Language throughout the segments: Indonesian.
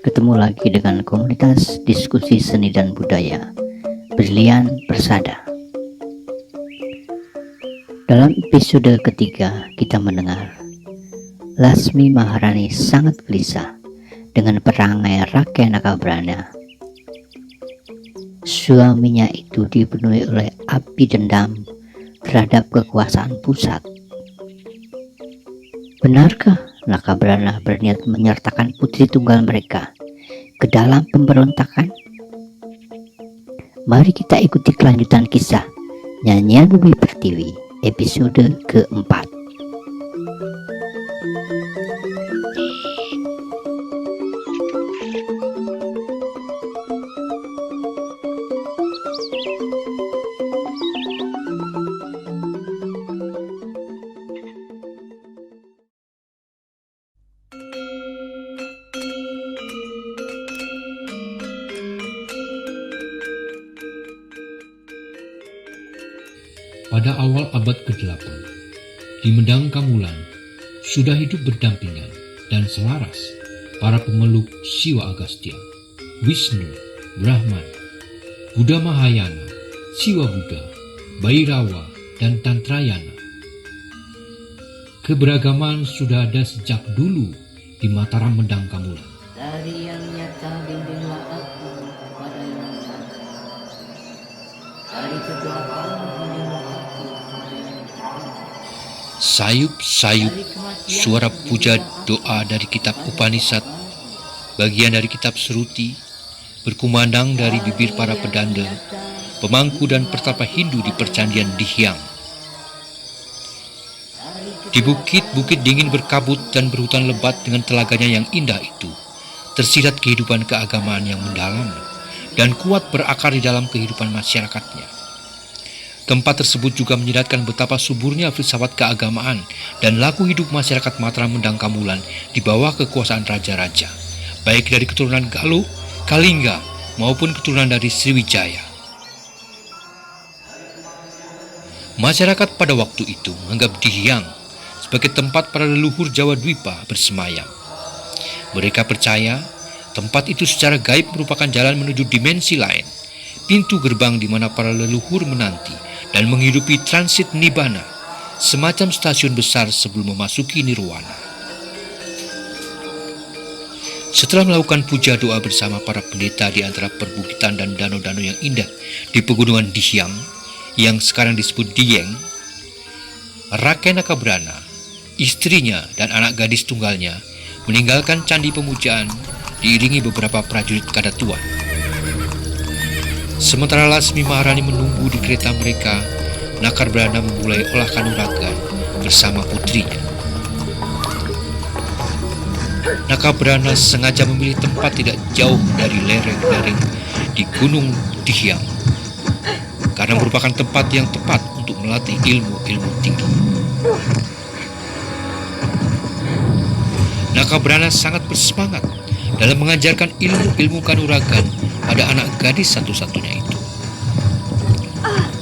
Ketemu lagi dengan komunitas diskusi seni dan budaya Brilian Persada. Dalam episode ketiga kita mendengar Lasmi Maharani sangat gelisah dengan perangai Rake Nakabrana. Suaminya itu dipenuhi oleh api dendam terhadap kekuasaan pusat. Benarkah Nakabrana berniat menyertakan putri tunggal mereka ke dalam pemberontakan? Mari kita ikuti kelanjutan kisah Nyanyian Bumi Pertiwi episode keempat. Pada awal abad ke-8, di Medang Kamulan, sudah hidup berdampingan dan selaras para pemeluk Siwa Agastya, Wisnu, Brahman, Buddha Mahayana, Siwa Buddha, Bhairawa, dan Tantrayana. Keberagaman sudah ada sejak dulu di Mataram Medang Kamulan. Dari yang nyata bimbinglah aku pada yang nyata. Dari kegelapan bimbinglah aku pada yang terang. Sayup-sayup suara puja doa dari kitab Upanishad, bagian dari kitab Sruti, berkumandang dari bibir para pedanda, pemangku dan pertapa Hindu di percandian Dihyang. Di bukit-bukit dingin berkabut dan berhutan lebat dengan telaganya yang indah itu, tersirat kehidupan keagamaan yang mendalam dan kuat berakar di dalam kehidupan masyarakatnya. Tempat tersebut juga menyiratkan betapa suburnya filsafat keagamaan dan laku hidup masyarakat Mataram Medang Kamulan di bawah kekuasaan raja-raja, baik dari keturunan Galuh, Kalingga, maupun keturunan dari Sriwijaya. Masyarakat pada waktu itu menganggap Dihyang sebagai tempat para leluhur Jawa Dwipa bersemayam. Mereka percaya tempat itu secara gaib merupakan jalan menuju dimensi lain, pintu gerbang di mana para leluhur menanti dan menghidupi transit Nibbana, semacam stasiun besar sebelum memasuki Nirwana. Setelah melakukan puja doa bersama para pendeta di antara perbukitan dan danau-danau yang indah di pegunungan Dihyang, yang sekarang disebut Dieng, Rake Nakabrana, istrinya dan anak gadis tunggalnya meninggalkan candi pemujaan diiringi beberapa prajurit Kadatuan. Sementara Lasmi Maharani menunggu di kereta mereka, Nakabrana memulai olah kanuragan bersama putrinya. Nakabrana sengaja memilih tempat tidak jauh dari lereng-lereng di Gunung Dihyang, karena merupakan tempat yang tepat untuk melatih ilmu-ilmu tinggi. Nakabrana sangat bersemangat dalam mengajarkan ilmu-ilmu kanuragan pada anak gadis satu-satunya itu.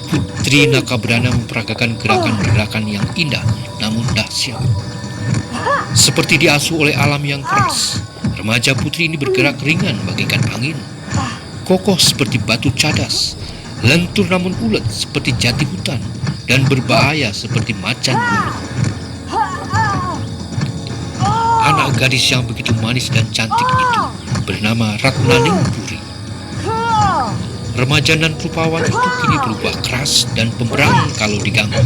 Putri Nakabrana memperagakan gerakan-gerakan yang indah namun dahsyat. Seperti diasuh oleh alam yang keras, remaja putri ini bergerak ringan bagaikan angin, kokoh seperti batu cadas, lentur namun ulet seperti jati hutan, dan berbahaya seperti macan gunung. Anak gadis yang begitu manis dan cantik itu bernama Ratnaning Puri. Remaja dan rupawan itu kini berubah keras dan pemberang kalau diganggu.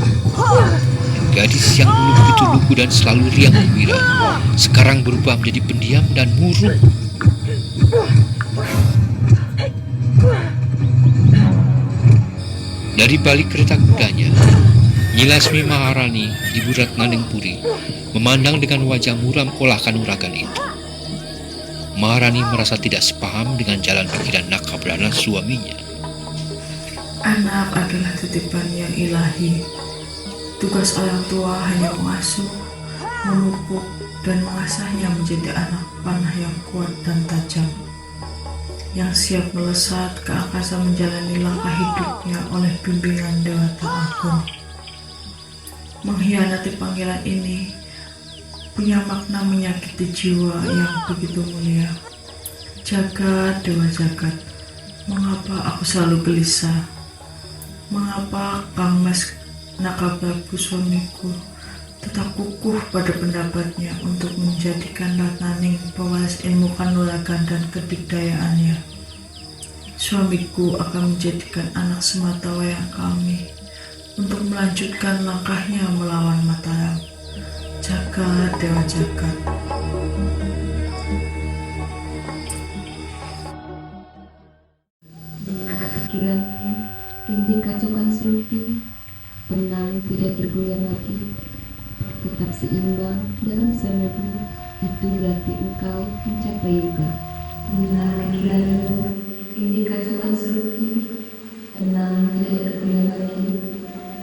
Gadis yang dulu begitu lugu dan selalu riang gembira, sekarang berubah menjadi pendiam dan murung. Dari balik kereta kudanya, Nyi Lasmi Maharani, Ibu Ratnaning Puri, memandang dengan wajah muram olah kanuragan itu. Maharani merasa tidak sepaham dengan jalan pikiran Nakabrana suaminya. Anak adalah titipan yang ilahi. Tugas orang tua hanya mengasuh, memupuk, dan mengasahnya menjadi anak panah yang kuat dan tajam. yang siap melesat ke angkasa menjalani langkah hidupnya oleh bimbingan Dewata Agung. Mengkhianati panggilan ini punya makna menyakiti jiwa yang begitu mulia. Jagat, Dewa Jagat, mengapa aku selalu gelisah? Mengapa Kang Mas Nakaprabu suamiku tetap kukuh pada pendapatnya untuk menjadikan Ratnaning pewaris ilmu kanuragan dan kedikdayaannya? Suamiku akan menjadikan anak sematawayang kami untuk melanjutkan langkahnya melawan Mataram. Jagat, Dewa Jagat. Dengan pikiranmu, tinggi kacaukan serupi, tenang tidak bergoyang lagi, tetap seimbang dalam sanadu, itu berarti engkau mencapai yoga. Dengan pikiranmu, tinggi kacaukan serupi, tenang tidak bergoyang lagi,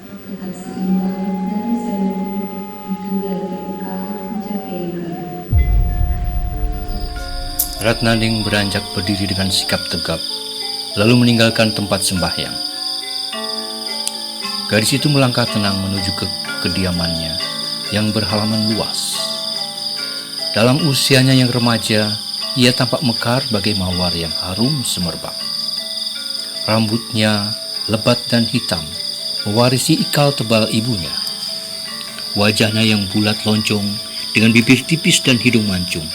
tetap seimbang dalam sanadu, itu berarti engkau mencapai yoga. Ratnaning beranjak berdiri dengan sikap tegap, lalu meninggalkan tempat sembahyang. Gadis itu melangkah tenang menuju ke kediamannya yang berhalaman luas. Dalam usianya yang remaja, ia tampak mekar bagai mawar yang harum semerbak. Rambutnya lebat dan hitam, mewarisi ikal tebal ibunya. Wajahnya yang bulat loncong dengan bibir tipis dan hidung mancung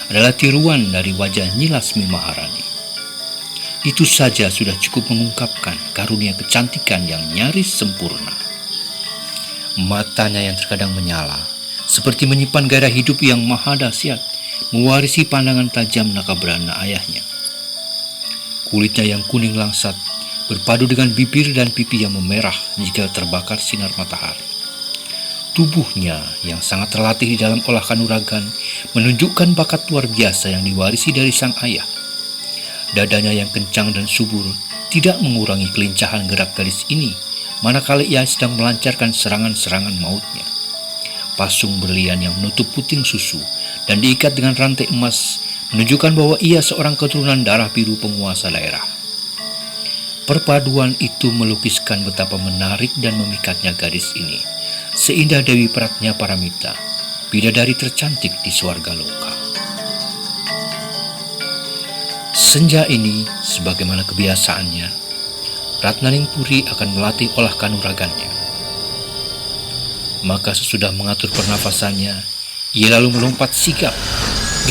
adalah tiruan dari wajah Nyi Lasmi Maharani. Itu saja sudah cukup mengungkapkan karunia kecantikan yang nyaris sempurna. Matanya yang terkadang menyala, seperti menyimpan gairah hidup yang maha dahsyat, mewarisi pandangan tajam Nakabrana ayahnya. Kulitnya yang kuning langsat, berpadu dengan bibir dan pipi yang memerah jika terbakar sinar matahari. Tubuhnya yang sangat terlatih di dalam olah kanuragan menunjukkan bakat luar biasa yang diwarisi dari sang ayah. Dadanya yang kencang dan subur tidak mengurangi kelincahan gerak gadis ini manakala ia sedang melancarkan serangan-serangan mautnya. Pasung berlian yang menutup puting susu dan diikat dengan rantai emas menunjukkan bahwa ia seorang keturunan darah biru penguasa daerah. Perpaduan itu melukiskan betapa menarik dan memikatnya gadis ini, seindah Dewi Pratnya Paramita, bidadari tercantik di Swarga Loka. Senja ini, sebagaimana kebiasaannya, Ratnaning Puri akan melatih olah kanuragannya. Maka sesudah mengatur pernafasannya, ia lalu melompat sigap,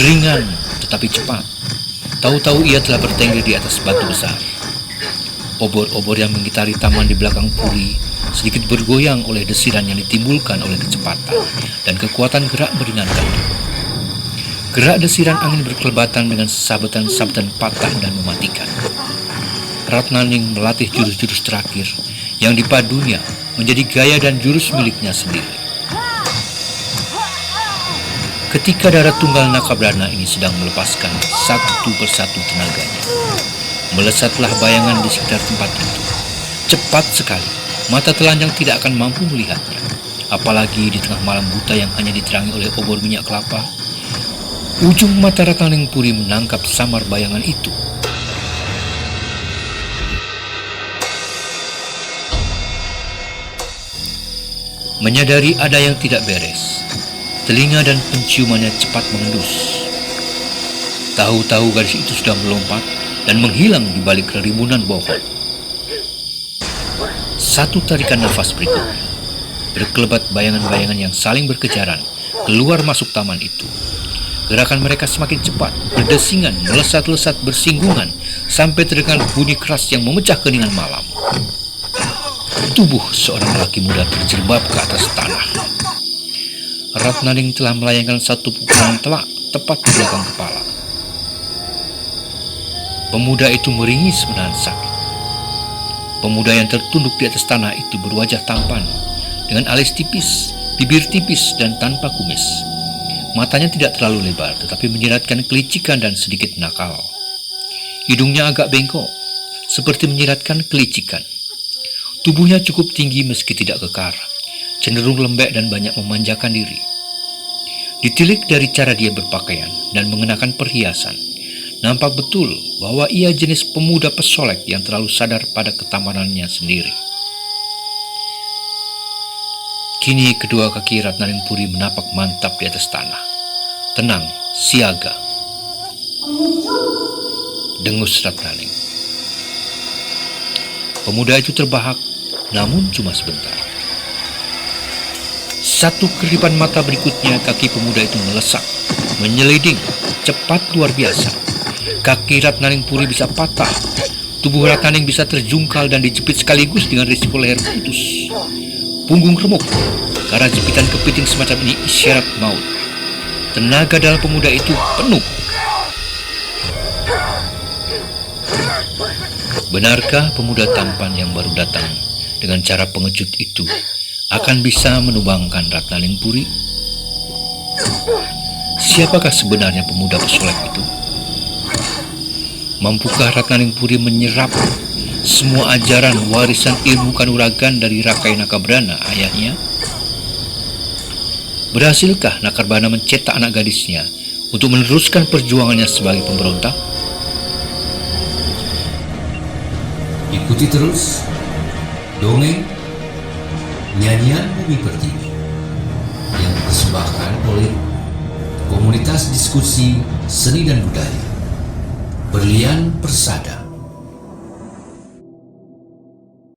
ringan tetapi cepat. Tahu-tahu ia telah bertengger di atas batu besar. Obor-obor yang mengitari taman di belakang Puri sedikit bergoyang oleh desiran yang ditimbulkan oleh kecepatan dan kekuatan gerak meringankan. Gerak desiran angin berkelebatan dengan sabetan-sabetan patah dan mematikan. Ratnaning melatih jurus-jurus terakhir yang dipadunya menjadi gaya dan jurus miliknya sendiri. Ketika darah tunggal Nakabrana ini sedang melepaskan satu persatu tenaganya, melesatlah bayangan di sekitar tempat itu. Cepat sekali, mata telanjang tidak akan mampu melihatnya. Apalagi di tengah malam buta yang hanya diterangi oleh obor minyak kelapa. Ujung mata Ratnaning Puri menangkap samar bayangan itu. Menyadari ada yang tidak beres, telinga dan penciumannya cepat mengendus. Tahu-tahu gadis itu sudah melompat dan menghilang di balik rerimbunan pohon. Satu tarikan nafas berikutnya, berkelebat bayangan-bayangan yang saling berkejaran keluar masuk taman itu. Gerakan mereka semakin cepat, berdesingan, melesat-lesat bersinggungan, sampai terdengar bunyi keras yang memecah keningan malam. Tubuh seorang lelaki muda terjerembab ke atas tanah. Ratnaning telah melayangkan satu pukulan telak tepat di belakang kepala. Pemuda itu meringis menahan sakit. Pemuda yang tertunduk di atas tanah itu berwajah tampan, dengan alis tipis, bibir tipis, dan tanpa kumis. Matanya tidak terlalu lebar, tetapi menyiratkan kelicikan dan sedikit nakal. Hidungnya agak bengkok, seperti menyiratkan kelicikan. Tubuhnya cukup tinggi meski tidak kekar, cenderung lembek dan banyak memanjakan diri. Ditilik dari cara dia berpakaian dan mengenakan perhiasan, Nampak betul bahwa ia jenis pemuda pesolek yang terlalu sadar pada ketampanannya sendiri. Kini kedua kaki Ratnaling Puri menapak mantap di atas tanah. Tenang, siaga. Dengus Ratnaling. Pemuda itu terbahak, namun cuma sebentar. Satu kedipan mata berikutnya kaki pemuda itu melesak, menyeliding, cepat luar biasa. Kaki Ratnaling Puri bisa patah, tubuh Ratnaling bisa terjungkal dan dijepit sekaligus dengan risiko leher putus. Punggung remuk, karena jepitan kepiting semacam ini isyarat maut. Tenaga dalam pemuda itu penuh. Benarkah pemuda tampan yang baru datang dengan cara pengecut itu akan bisa menumbangkan Ratnaling Puri? Siapakah sebenarnya pemuda pesolek itu? Mampukah Ratnaling Puri menyerap semua ajaran warisan ilmu kanuragan dari Rakai Nakabrana ayahnya? Berhasilkah Nakarbana mencetak anak gadisnya untuk meneruskan perjuangannya sebagai pemberontak? Ikuti terus dongeng Nyanyian Bumi Pertiwi yang dipersembahkan oleh Komunitas Diskusi Seni dan Budaya Berlian Persada.